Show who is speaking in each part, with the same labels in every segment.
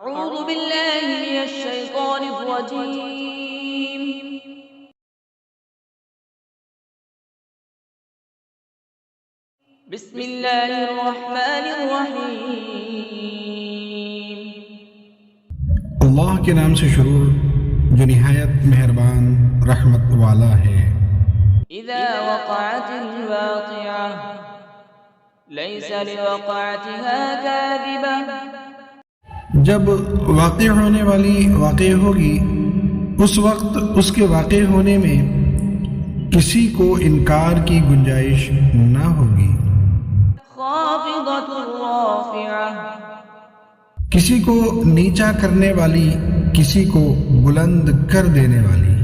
Speaker 1: أعوذ بالله من الشيطان الرجيم. بسم الله الرحمن الرحيم.
Speaker 2: اللہ کے نام سے شروع جو نہایت مہربان رحمت والا ہے۔
Speaker 1: إذا وقعت الواقعة ليس لوقعتها كاذبة.
Speaker 2: جب واقع ہونے والی واقع ہوگی اس وقت اس کے واقع ہونے میں کسی کو انکار کی گنجائش نہ ہوگی،
Speaker 1: خافضة رافعة.
Speaker 2: کسی کو نیچا کرنے والی، کسی کو بلند کر دینے والی۔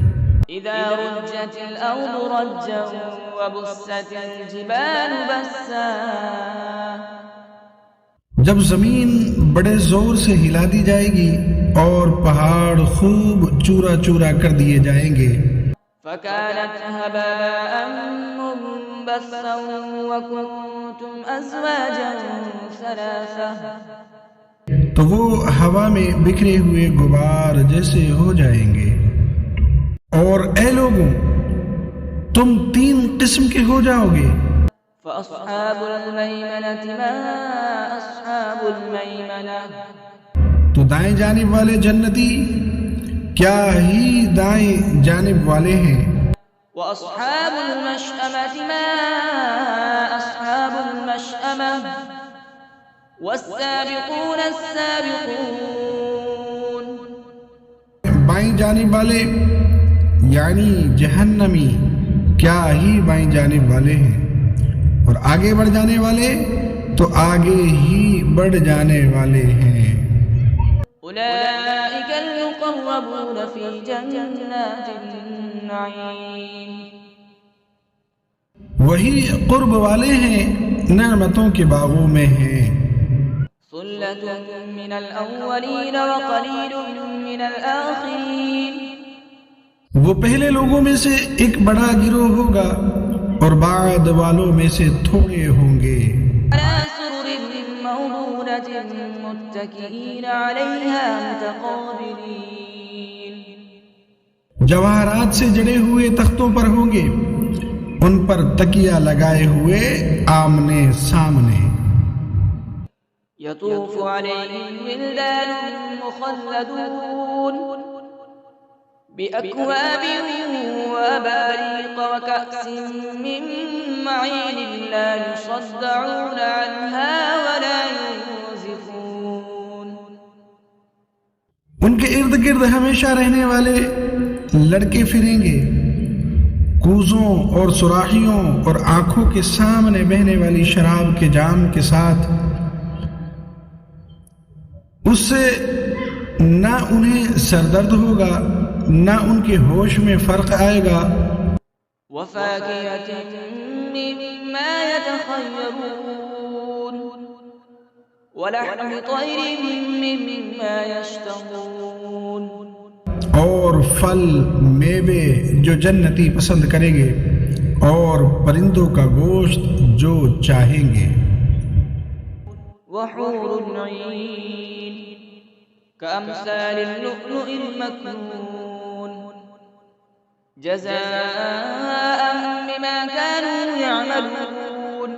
Speaker 1: إذا رجت الأرض رجا وبست الجبال بسا.
Speaker 2: جب زمین بڑے زور سے ہلا دی جائے گی اور پہاڑ خوب چورا چورا کر دیے جائیں گے،
Speaker 1: فكانت هباء منبثا وكنتم أزواجا ثلاثة.
Speaker 2: تو وہ ہوا میں بکھرے ہوئے غبار جیسے ہو جائیں گے۔ اور اے لوگوں، تم تین قسم کے ہو جاؤ گے۔
Speaker 1: فأصحاب الميمنة ما أصحاب الميمنة.
Speaker 2: تو دائیں جانب والے جنتی کیا ہی دائیں جانب والے ہیں۔
Speaker 1: وأصحاب المشأمة ما أصحاب المشأمة. والسابقون السابقون.
Speaker 2: بائیں جانب والے یعنی جہنمی کیا ہی بائیں جانب والے ہیں، اور آگے بڑھ جانے والے تو آگے ہی بڑھ جانے والے ہیں۔
Speaker 1: أولئك المقربون في جنات النعيم.
Speaker 2: وہی قرب والے ہیں، نعمتوں کے باغوں میں ہیں۔
Speaker 1: ثلة من الأولين وقليل من الآخرين.
Speaker 2: وہ پہلے لوگوں میں سے ایک بڑا گروہ ہوگا اور بعد والوں میں سے تھوڑے ہوں گے۔
Speaker 1: على سرر موضونة متكئين عليها متقابلين.
Speaker 2: جواہرات سے جڑے ہوئے تختوں پر ہوں گے، ان پر تکیہ لگائے ہوئے آمنے سامنے۔
Speaker 1: يطوف عليهم ولدان مخلدون بأكواب وأباريق وكأس من معين لا يصدعون عنها ولا ينزفون.
Speaker 2: ان کے ارد گرد ہمیشہ رہنے والے لڑکے پھریں گے، کوزوں اور سراحیوں اور آنکھوں کے سامنے بہنے والی شراب کے جام کے ساتھ۔ اس سے نہ انہیں سردرد ہوگا، نہ ان کے ہوش میں فرق آئے گا۔
Speaker 1: وفاكهة مما يتخيرون ولحم طير مما يشتهون.
Speaker 2: اور پھل میوے جو جنتی پسند کریں گے، اور پرندوں کا گوشت جو چاہیں گے۔
Speaker 1: وحور عين كأمثال اللؤلؤ المكنون جزاء بما كانوا يعملون.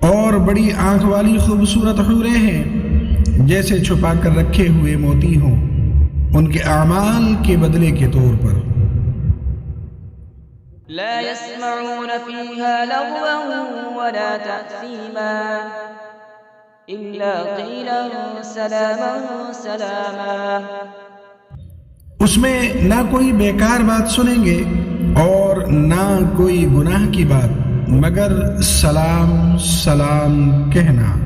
Speaker 2: اور بڑی آنکھ والی خوبصورت حوریں ہیں جیسے چھپا کر رکھے ہوئے موتی ہوں، ان کے اعمال کے بدلے کے طور پر۔
Speaker 1: لا يسمعون فيها لغوا ولا تأثيما إلا قيلا سلاما سلاما.
Speaker 2: اس میں نہ کوئی بیکار بات سنیں گے اور نہ کوئی گناہ کی بات، مگر سلام سلام کہنا۔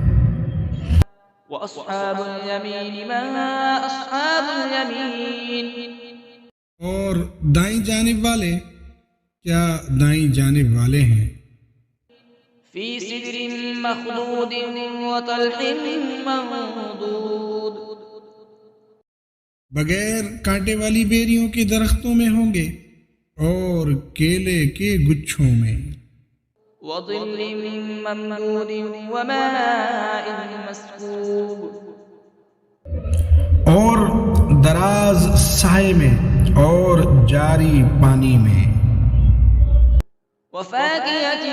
Speaker 1: وأصحاب اليمين ما أصحاب اليمين.
Speaker 2: اور دائیں جانب والے کیا دائیں جانب والے ہیں۔
Speaker 1: في سدر مخضود وطلح منضود.
Speaker 2: بغیر کانٹے والی بیریوں کے درختوں میں ہوں گے اور کیلے کے گچھوں میں۔
Speaker 1: وظل ممدود وماء مسكوب.
Speaker 2: اور دراز سائے میں اور جاری پانی میں.
Speaker 1: وفاكهة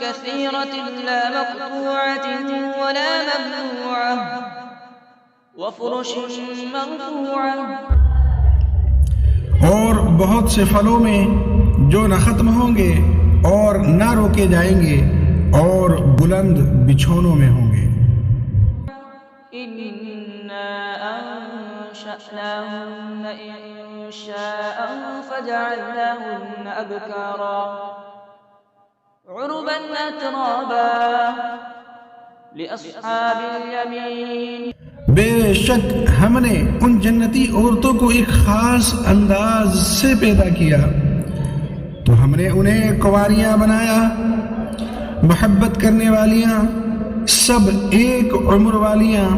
Speaker 1: كثيرة لا مقطوعة ولا ممنوعة وفرش مرفوعة.
Speaker 2: اور بہت سے پھلوں میں جو نہ ختم ہوں گے اور نہ روکے جائیں گے اور بلند بچھونوں میں ہوں گے.
Speaker 1: إنا أنشأناهن إنشاء فجعلناهن أبكارا عربا أترابا لأصحاب اليمين.
Speaker 2: بے شک ہم نے ان جنتی عورتوں کو ایک خاص انداز سے پیدا کیا تو ہم نے انہیں کنواریاں بنایا، محبت کرنے والیاں، سب ایک عمر والیاں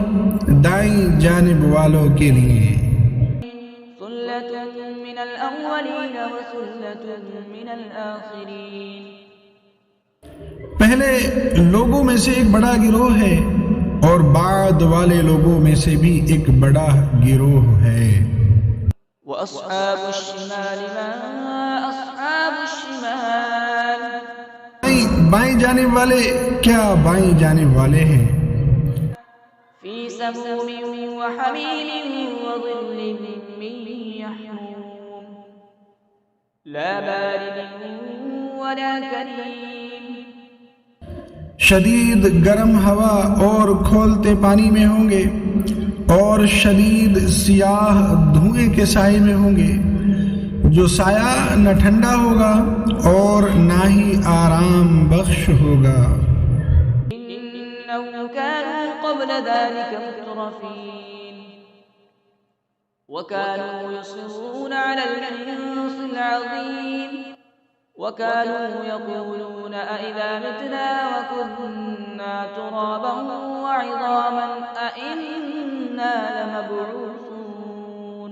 Speaker 2: دائیں جانب والوں کے لیے.
Speaker 1: ثلة من الأولين وثلة من الآخرين.
Speaker 2: پہلے لوگوں میں سے ایک بڑا گروہ ہے اور بعد والے لوگوں میں سے بھی ایک بڑا گروہ ہے.
Speaker 1: وأصحاب الشمال ما أصحاب الشمال.
Speaker 2: بائیں جانب والے کیا بائیں جانب والے ہیں.
Speaker 1: في سموم وحميم وظل من يحموم لا بارد ولا كريم.
Speaker 2: شدید گرم ہوا اور کھولتے پانی میں ہوں گے اور شدید سیاہ دھوئیں کے سائے میں ہوں گے جو سایہ نہ ٹھنڈا ہوگا اور نہ ہی آرام بخش ہوگا.
Speaker 1: إنهم كانوا قبل ذلك مترفين وكانوا يصرون على الحنث العظيم وكانوا يقولون أئذا متنا وكنا ترابا وعظاما أئنا لمبعوثون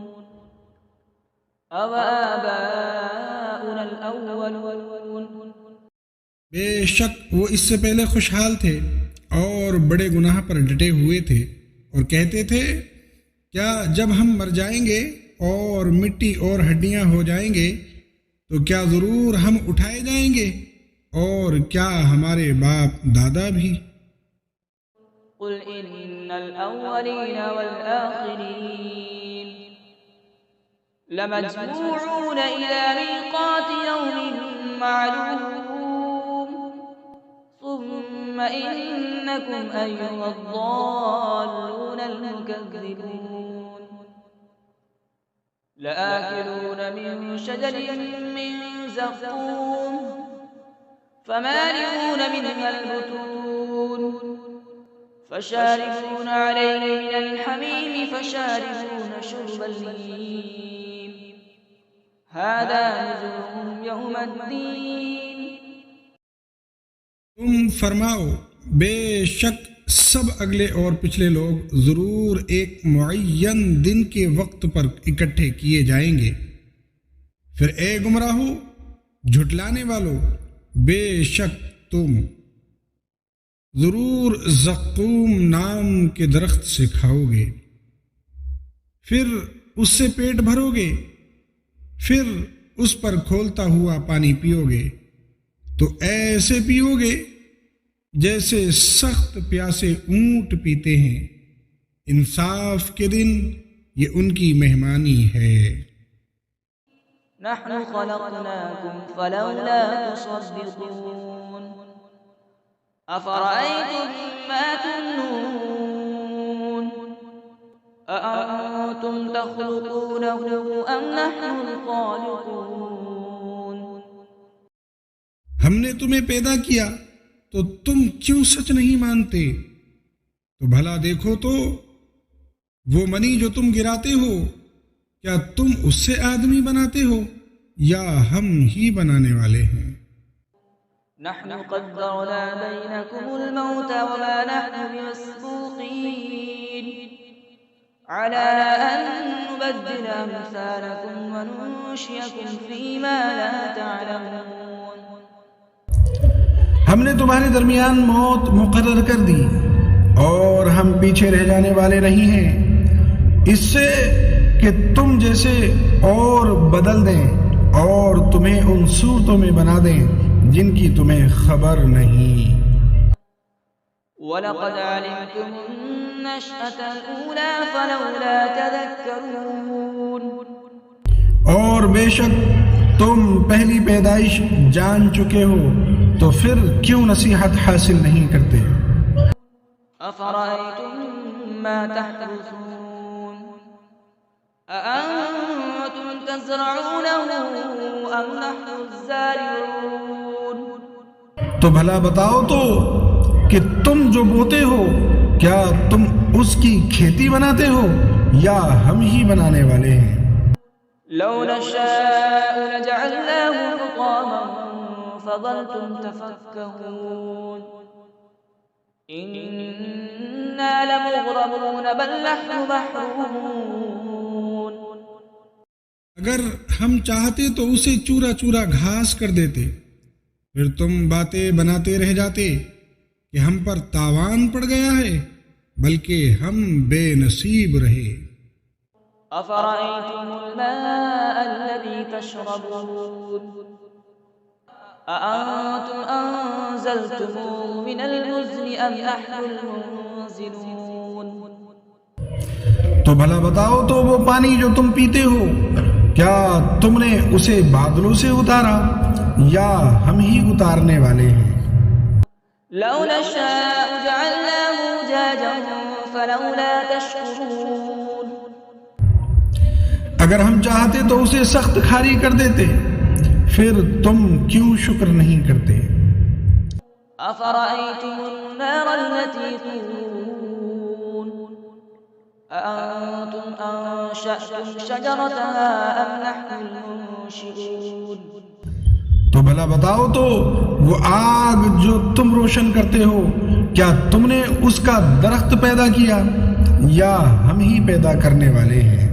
Speaker 1: أو آباؤنا الأولون.
Speaker 2: بے شک وہ اس سے پہلے خوشحال تھے اور بڑے گناہ پر ڈٹے ہوئے تھے اور کہتے تھے کیا جب ہم مر جائیں گے اور مٹی اور ہڈیاں ہو جائیں گے تو کیا ضرور ہم اٹھائے جائیں گے اور کیا ہمارے باپ دادا بھی.
Speaker 1: قل إن الأولين والآخرين لمجموعون إلى ميقات يوم معلوم ثم إنكم أيها الضالون المكذبون لآكلون من شجر من زقوم فمالئون منها البطون فشاربون عليه من الحميم فشاربون شرب الهيم هذا نزلهم يوم الدين.
Speaker 2: تم فرماؤ بے شک سب اگلے اور پچھلے لوگ ضرور ایک معین دن کے وقت پر اکٹھے کیے جائیں گے. پھر اے گمراہو جھٹلانے والو بے شک تم ضرور زقوم نام کے درخت سے کھاؤ گے، پھر اس سے پیٹ بھرو گے، پھر اس پر کھولتا ہوا پانی پیو گے تو ایسے پیو گے جیسے سخت پیاسے اونٹ پیتے ہیں. انصاف کے دن یہ ان کی مہمانی ہے.
Speaker 1: نحن خلقناكم فلولا تصدقون أفرأيتم ما تمنون أأنتم تخلقونه أم نحن الخالقون.
Speaker 2: ہم نے تمہیں پیدا کیا تو تم کیوں سچ نہیں مانتے؟ تو بھلا دیکھو تو وہ منی جو تم گراتے ہو کیا تم اس سے آدمی بناتے ہو یا ہم ہی بنانے والے ہیں؟
Speaker 1: نحن قدرنا بينكم الموت وما نحن بمسبوقين على أن نبدل أمثالكم وننشئكم فيما لا تعلمون.
Speaker 2: ہم نے تمہارے درمیان موت مقرر کر دی اور ہم پیچھے رہ جانے والے نہیں ہیں اس سے کہ تم جیسے اور بدل دیں اور تمہیں ان صورتوں میں بنا دیں جن کی تمہیں خبر نہیں۔
Speaker 1: وَلَقَدْ عَلِمْتُمُ النَّشْأَةَ الْأُولَى فَلَوْلَا تَذَكَّرُونَ۔
Speaker 2: اور بے شک تم پہلی پیدائش جان چکے ہو تو پھر کیوں نصیحت حاصل نہیں کرتے؟
Speaker 1: أَفَرَأَيْتُم مَّا تَحْرُثُونَ أَأَنتُمْ تَزْرَعُونَهُ أَمْ نَحْنُ الزَّارِعُونَ۔
Speaker 2: تو بھلا بتاؤ تو کہ تم جو بوتے ہو کیا تم اس کی کھیتی بناتے ہو یا ہم ہی بنانے والے ہیں؟
Speaker 1: لو نشاء لجعلناه حطاما فظلتم تفكهون إنا لمغرمون بل نحن محرومون۔
Speaker 2: اگر ہم چاہتے تو اسے چورا چورا گھاس کر دیتے، پھر تم باتیں بناتے رہ جاتے کہ ہم پر تاوان پڑ گیا ہے، بلکہ ہم بے نصیب رہے۔
Speaker 1: أفرأيتم الماء الذي تشربون أأنتم أنزلتموه من المزن أم نحن المنزلون۔
Speaker 2: تو بھلا بتاؤ تو وہ پانی جو تم پیتے ہو کیا تم نے اسے بادلوں سے اتارا یا ہم ہی اتارنے والے ہیں؟
Speaker 1: لو نشاء جعلناه أجاجا فلولا تشكرون۔
Speaker 2: اگر ہم چاہتے تو اسے سخت کھاری کر دیتے، پھر تم کیوں شکر نہیں کرتے؟
Speaker 1: أفرأيتم النار التي تورون أأنتم أنشأتم شجرتها أم نحن المنشئون۔
Speaker 2: تو بھلا بتاؤ تو وہ آگ جو تم روشن کرتے ہو کیا تم نے اس کا درخت پیدا کیا یا ہم ہی پیدا کرنے والے ہیں؟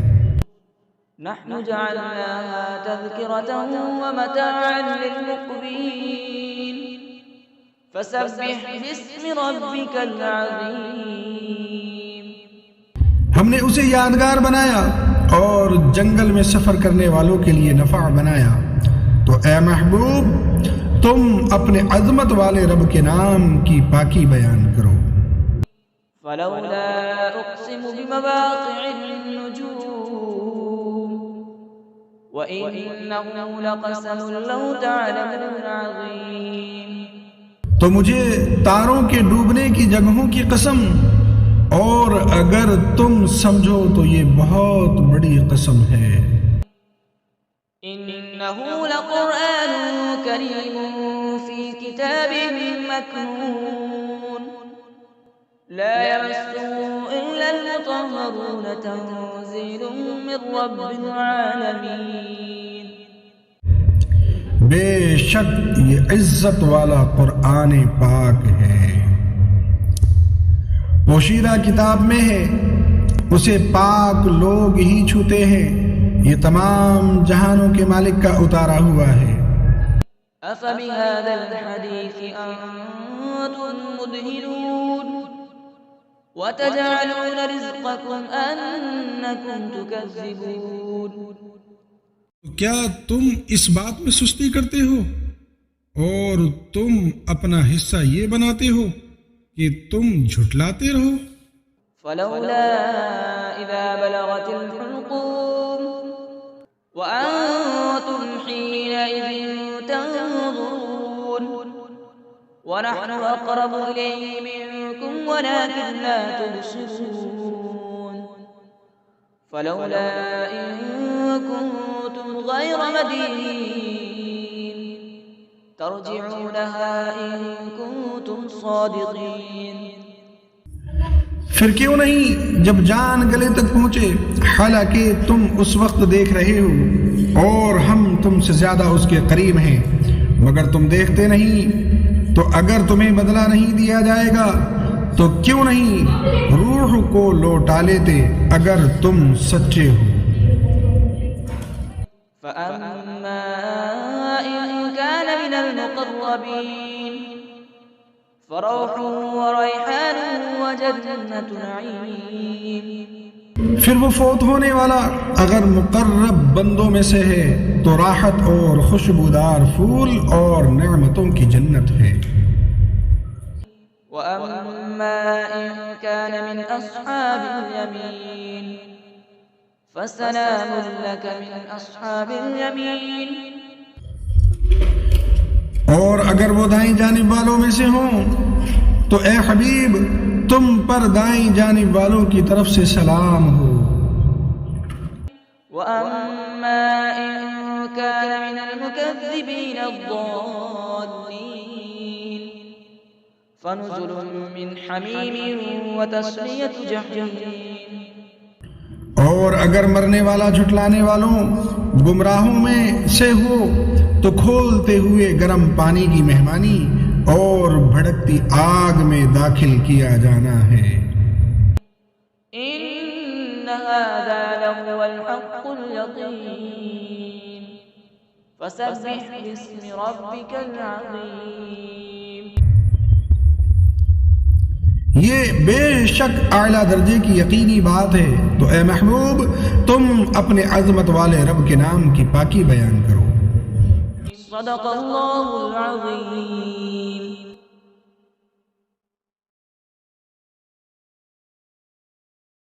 Speaker 1: نحن جعلناها تذكرة ومتاعا للمقوين فسبح باسم ربك العظيم۔
Speaker 2: ہم نے اسے یادگار بنایا اور جنگل میں سفر کرنے والوں کے لیے نفع بنایا، تو اے محبوب تم اپنے عظمت والے رب کے نام کی پاکی بیان کرو۔
Speaker 1: فلولا أقسم بمواقع النجوم وإنه لقسم لو تعلمون عظيم۔
Speaker 2: تو مجھے تاروں کے ڈوبنے کی جگہوں کی قسم، اور اگر تم سمجھو تو یہ بہت بڑی قسم ہے۔
Speaker 1: إنه لقرآن كريم في كتاب مكنون لا يمسه إلا المطهرون تنزيل من رب العالمين۔
Speaker 2: بے شک یہ عزت والا قرآن پاک ہے، پوشیدہ کتاب میں ہے، اسے پاک لوگ ہی چھوتے ہیں، یہ تمام جہانوں کے مالک کا اتارا ہوا ہے۔
Speaker 1: أفبهذا الحديث أنتم مدهنون وتجعلون رزقكم أنكم تكذبون۔
Speaker 2: کیا تم اس بات میں سستی کرتے ہو اور تم اپنا حصہ یہ بناتے ہو کہ تم جھٹلاتے رہو؟
Speaker 1: فلولا إذا بلغت الحلقوم وأنتم حينئذ تنظرون ونحن أقرب إليه منكم ولكن لا تبصرون۔ فلولا إن كنتم غير مدينين ترجعونها إن كنتم صادقين۔
Speaker 2: پھر کیوں نہیں جب جان گلے تک پہنچے، حالانکہ تم اس وقت دیکھ رہے ہو اور ہم تم سے زیادہ اس کے قریب ہیں، مگر تم دیکھتے نہیں، تو اگر تمہیں بدلہ نہیں دیا جائے گا تو کیوں نہیں روح کو لوٹا لیتے اگر تم سچے ہو۔
Speaker 1: فأما إن كان من المقربين فروح وريحان وجنة نعيم۔
Speaker 2: پھر وہ فوت ہونے والا اگر مقرب بندوں میں سے ہے تو راحت اور خوشبودار پھول اور نعمتوں کی جنت ہے۔
Speaker 1: وَأَمَّا إِن كَانَ مِنْ أَصْحَابِ الْيَمِينِ فَسَلَامٌ لَكَ مِنْ أَصْحَابِ الْيَمِينِ۔
Speaker 2: اور اگر وہ دائیں جانب والوں میں سے ہوں تو اے حبیب تم پر دائیں جانب والوں کی طرف سے سلام ہو۔
Speaker 1: وَأَمَّا إِن كَانَ مِنَ الْمُكَذِّبِينَ الضَّالِّينَ فَنُزُلٌ مِّنْ حَمِيمٍ وَتَصْلِيَةُ جَحِيمٍ۔
Speaker 2: اور اگر مرنے والا جھٹلانے والوں گمراہوں میں سے ہو تو کھولتے ہوئے گرم پانی کی مہمانی اور بھڑکتی آگ میں داخل کیا جانا ہے۔
Speaker 1: إِنَّ هَذَا لَهُوَ الْحَقُّ الْيَقِينُ فَسَبِّحْ بِاسْمِ رَبِّكَ الْعَظِيمِ۔
Speaker 2: یہ بے شک اعلیٰ درجے کی یقینی بات ہے، تو اے محبوب تم اپنے عظمت والے رب کے نام کی پاکی بیان کرو۔
Speaker 1: صدق اللہ العظیم۔